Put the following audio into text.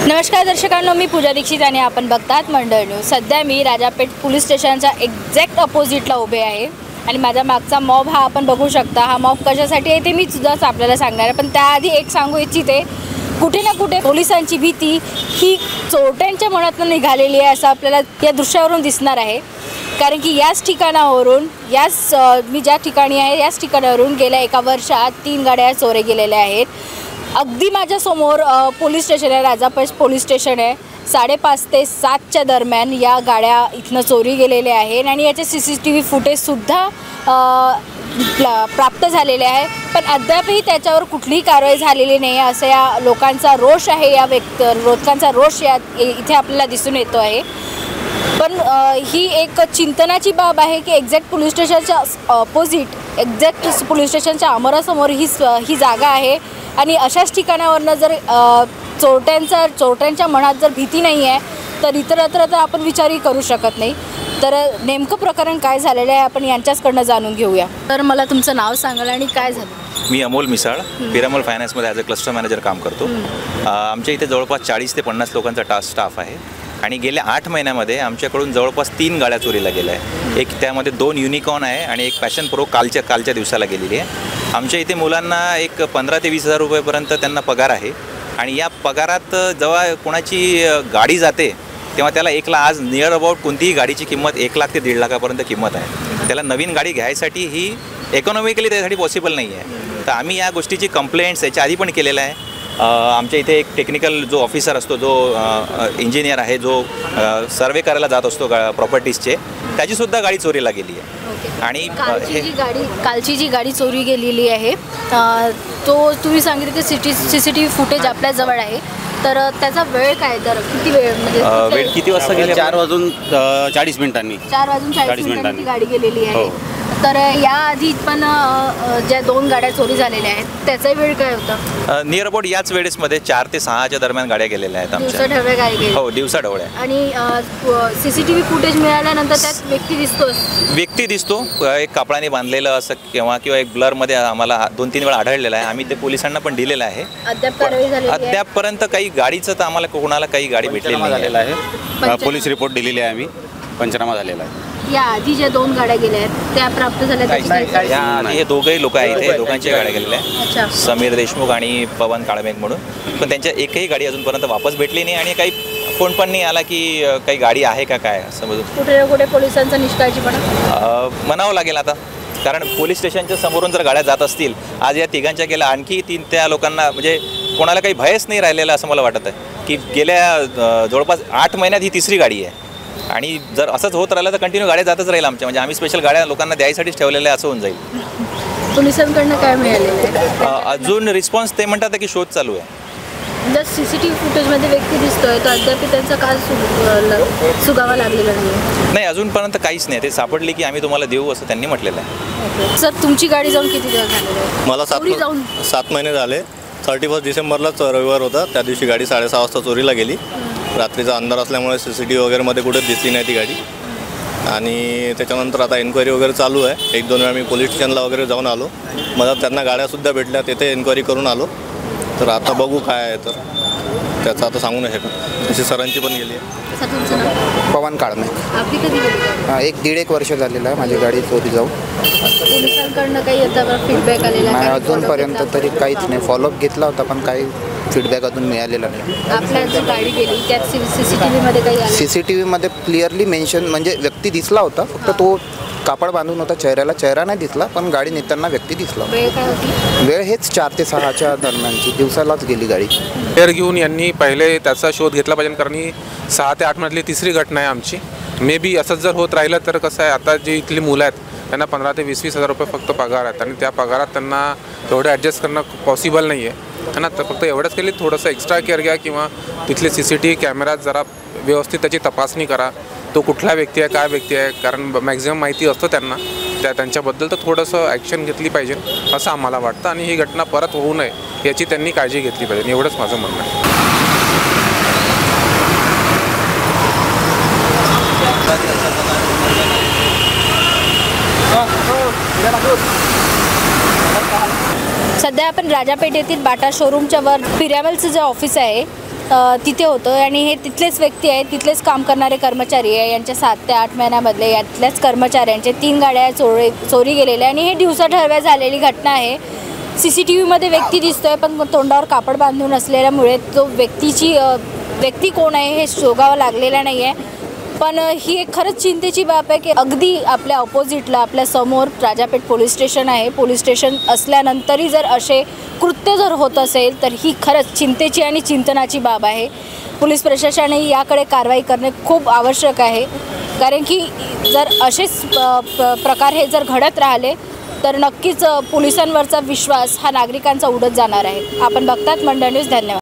नमस्कार दर्शकांनो, मी पूजा दीक्षित आणि आपण बघतात मंडळ न्यूज। सध्या मी राजापेठ पोलीस स्टेशनच्या एक्झॅक्ट अपोजिटला उभे आहे आणि माझ्या मागचा मॉब हा आपण बघू शकता। हा मॉब कशासाठी आहे ते मी सुद्धाच आपल्याला सांगणार आहे, पण त्याआधी एक सांगू इच्छिते, कुठे ना कुठे पोलिसांची भीती ही चोरट्यांच्या मनातून निघालेली आहे असं आपल्याला या दृश्यावरून दिसणार आहे। कारण की याच ठिकाणावरून मी ज्या ठिकाणी आहे याच ठिकाणावरून गेल्या एका वर्षात 3 गाड्या चोरी गेलेल्या आहेत। अगदी माझ्यासमोर पोलीस स्टेशन आहे, राजापेठ पोलीस स्टेशन आहे। 5:30 ते 7च्या दरम्यान या गाड्या इथनं चोरी गेलेल्या आहेत आणि याचे CCTV फुटेजसुद्धा प्राप्त झालेले आहे, पण अद्यापही त्याच्यावर कुठलीही कारवाई झालेली नाही आहे असं या लोकांचा रोष आहे। लोकांचा रोष इथे आपल्याला दिसून येतो आहे। पण ही एक चिंतनाची बाब आहे की एक्झॅक्ट पोलीस स्टेशनच्या अपोजिट, एक्झॅक्ट पोलीस स्टेशनच्या आमरासमोर ही जागा आहे आणि अशाच ठिकाणावरनं जर चोरट्यांच्या मनात जर भीती नाही आहे तर इतरत्र तर आपण विचारही करू शकत नाही। तर नेमकं प्रकरण काय झालेलं आहे आपण यांच्याचकडनं जाणून घेऊया। तर मला तुमचं नाव सांगाल आणि काय झालं? मी अमोल मिसाळ, पिरामल फायनान्समध्ये ॲज अ क्लस्टर मॅनेजर काम करतो। आमच्या इथे जवळपास 40 ते 50 लोकांचा स्टाफ आहे आणि गेल्या 8 महिन्यामध्ये आमच्याकडून जवळपास 3 गाड्या चोरीला गेल्या आहे। एक त्यामध्ये 2 युनिकॉर्न आहे आणि एक पॅशन प्रो कालच्या दिवसाला गेलेली आहे। आमच्या इथे मुलांना एक 15 ते 20 हजार रुपयेपर्यंत त्यांना पगार आहे आणि या पगारात जेव्हा कोणाची गाडी जाते तेव्हा त्याला आज नियर अबाउट कोणतीही गाडीची किंमत 1 लाख ते 1.5 लाखापर्यंत किंमत आहे। त्याला नवीन गाडी घ्यायसाठी ही इकॉनॉमिकली त्यासाठी पॉसिबल नाही आहे। तर आम्ही या गोष्टीची कंप्लेंट्स याच्या आधी पण केलेलं आहे। आमच्या इथे एक टेक्निकल जो ऑफिसर असतो, जो इंजिनियर आहे, जो सर्वे करायला जात असतो प्रॉपर्टीजचे, त्याचीसुद्धा गाडी चोरीला गेली आहे। आणि कालची जी गाडी चोरी गेलेली आहे तो तुम्ही सांगितलं की CCTV फुटेज आपल्याजवळ आहे, तर त्याचा वेळ काय, तर किती वेळ, म्हणजे वेळ किती वाजता गेली? 4:40 मिनिटांनी 4:40 मिनिटांनी गाडी गेलेली आहे। तर याआधी पण ज्या 2 गाड्या चोरी झालेल्या आहेत त्याचा वेळ काय होता? नियर अबाउट याच वेळेसमध्ये 4 ते 6च्या दरम्यान गाड्या गेलेल्या आहेत आमच्या। दिवसाढवळ्या गाडी गेली? हो, दिवसाढवळ्या। आणि CCTV फुटेज मिळाल्यानंतर त्यात व्यक्ती दिसतो, एक कापडाने बांधलेलं असं किंवा एक ब्लरमध्ये आम्हाला 2-3 वेळा आढळलेला आहे। आम्ही ते पोलिसांना पण दिलेलं आहे। अद्याप कारवाई झाली? अद्यापपर्यंत काही गाडीचं तर आम्हाला कोणाला काही गाडी भेटलेली झालेला आहे। पोलीस रिपोर्ट दिलेली आहे, आम्ही पंचनामा झालेला आहे। या आधी ज्या 2 गाड्या गेल्या आहेत त्या प्राप्त झाल्या? हे दोघंही लोक आहेत, इथे दोघांच्या गाड्या गेलेल्या आहेत, समीर देशमुख आणि पवन काळमेघ म्हणून, पण त्यांच्या एकही गाडी अजूनपर्यंत वापस भेटली नाही आणि काही फोन पण नाही आला की काही गाडी आहे का काय असं। कुठे ना कुठे पोलिसांचा निष्काळजीपणा म्हणावं लागेल आता, कारण पोलीस स्टेशनच्या समोरून जर गाड्या जात असतील, आज या 3घांच्या गेल्या आणखी 3 त्या लोकांना म्हणजे कोणाला काही भयच नाही राहिलेला असं मला वाटत आहे की गेल्या जवळपास 8 महिन्यात ही 3री गाडी आहे आणि जर असंच होत राहिलं तर कंटिन्यू गाड्या जातच राहील आमच्या, म्हणजे आम्ही स्पेशल गाड्या लोकांना द्यायसाठीच ठेवलेल्या आहे असं होऊन जाईल। पोलिसांकडनं काय मिळालेलं आहे? अजून रिस्पॉन्स ते म्हणतात की शोध चालू आहे। जर CCTV फुटेजमध्ये व्यक्ती दिसतोय तर अद्याप त्यांचा काल सुगावा लागलेला नाही, अजूनपर्यंत काहीच नाही। ते सापडले की आम्ही तुम्हाला देऊ असं त्यांनी म्हटलेलं आहे। सर, तुमची गाडी जाऊन किती दिवस झाले? मला 7 महिने झाले। 31 डिसेंबरलाच रविवार होता, त्या दिवशी गाडी 6:30 वाजता चोरीला गेली। रात्रीचा अंधार असल्यामुळे CCTV वगैरेमध्ये कुठे दिसली नाही ती गाडी आणि त्याच्यानंतर आता एन्क्वायरी वगैरे चालू आहे। 1-2 वेळा मी पोलीस स्टेशनला वगैरे जाऊन आलो, मला त्यांना गाड्यासुद्धा भेटल्या, तिथे एन्क्वायरी करून आलो। तर आता बघू काय आहे, तर त्याचं आता सांगू नाही शकत। तशी सरांची पण गेली आहे। पवन काळमेघ। आपली कधी गेली? 1-1.5 वर्ष झालेलं आहे माझी गाडी चोरी जाऊन। पोलिसांकडनं काही आता फीडबॅक आलेला नाही अजूनपर्यंत तरी काहीच नाही। फॉलोअप घेतला होता पण काही फीडबॅक अजून मिळालेला नाही। आपल्या जी गाडी गेली त्यात CCTVमध्ये काही आलं? CCTVमध्ये क्लिअरली मेन्शन, म्हणजे व्यक्ती दिसला होता, फक्त तो कापड बांधून होता चेहऱ्याला, चेहरा नाही दिसला पण गाडी नेताना व्यक्ती दिसला। वेळ काय होती? वेळ हेच 4 ते 6च्या दरम्यानची, दिवसालाच गेली गाडी। एअर घेऊन यांनी पहिले त्याचा शोध घेतला पाहिजे, कारण 6 ते 8 मधली 3री घटना आहे आमची। मे बी असंच जर होत राहिलं तर कसं आहे, आता जी इथली मुलं आहेत त्यांना 15 ते 20 हजार रुपये फक्त पगार आहेत आणि त्या पगारात त्यांना तेवढं ॲडजस्ट करणं पॉसिबल नाही आहे ना। तर फक्त एवढंच केली, थोडंसं एक्स्ट्रा केअर घ्या किंवा तिथले CCTV कॅमेरात जरा व्यवस्थित त्याची तपासणी करा, तो कुठला व्यक्ती आहे, काय व्यक्ती आहे, कारण मॅक्झिमम माहिती असतं त्यांना त्यांच्याबद्दल, तर थोडंसं ॲक्शन घेतली पाहिजे असं आम्हाला वाटतं आणि ही घटना परत होऊ नये याची त्यांनी काळजी घेतली पाहिजे, एवढंच माझं म्हणणं आहे। सध्या आपण राजापेठ येथील बाटा शोरूमच्या वर पिरामलचं जे ऑफिस आहे तिथे होतं आणि हे तिथलेच व्यक्ती आहेत, तिथलेच काम करणारे कर्मचारी आहे. यांच्या 7 ते 8 महिन्यामधले यातल्याच कर्मचाऱ्यांचे 3 गाड्या चोरी गेलेल्या आणि हे दिवसा ठरव्या झालेली घटना आहे. CCTVमध्ये व्यक्ती दिसतोय पण तोंडावर कापड बांधून असलेल्यामुळे तो व्यक्ती कोण आहे हे शोधावं लागलेलं नाही आहे. पण ही एक खरंच चिंतेची बाब आहे की अगदी आपल्या ऑपोजिटला आपल्या समोर राजापेठ पोलीस स्टेशन आहे. पोलीस स्टेशन असल्यानंतरही जर असे कृत्य जर होत असेल तर ही खरंच चिंतेची आणि चिंतनाची बाब आहे. पोलीस प्रशासनाने याकडे कारवाई करणे खूप आवश्यक आहे, कारण की जर असेच प्रकार हे जर घडत राहिले तर नक्कीच पोलिसांवरचा विश्वास हा नागरिकांचा उडत जाणार आहे. आपण बघतात मंडळ न्यूज. धन्यवाद.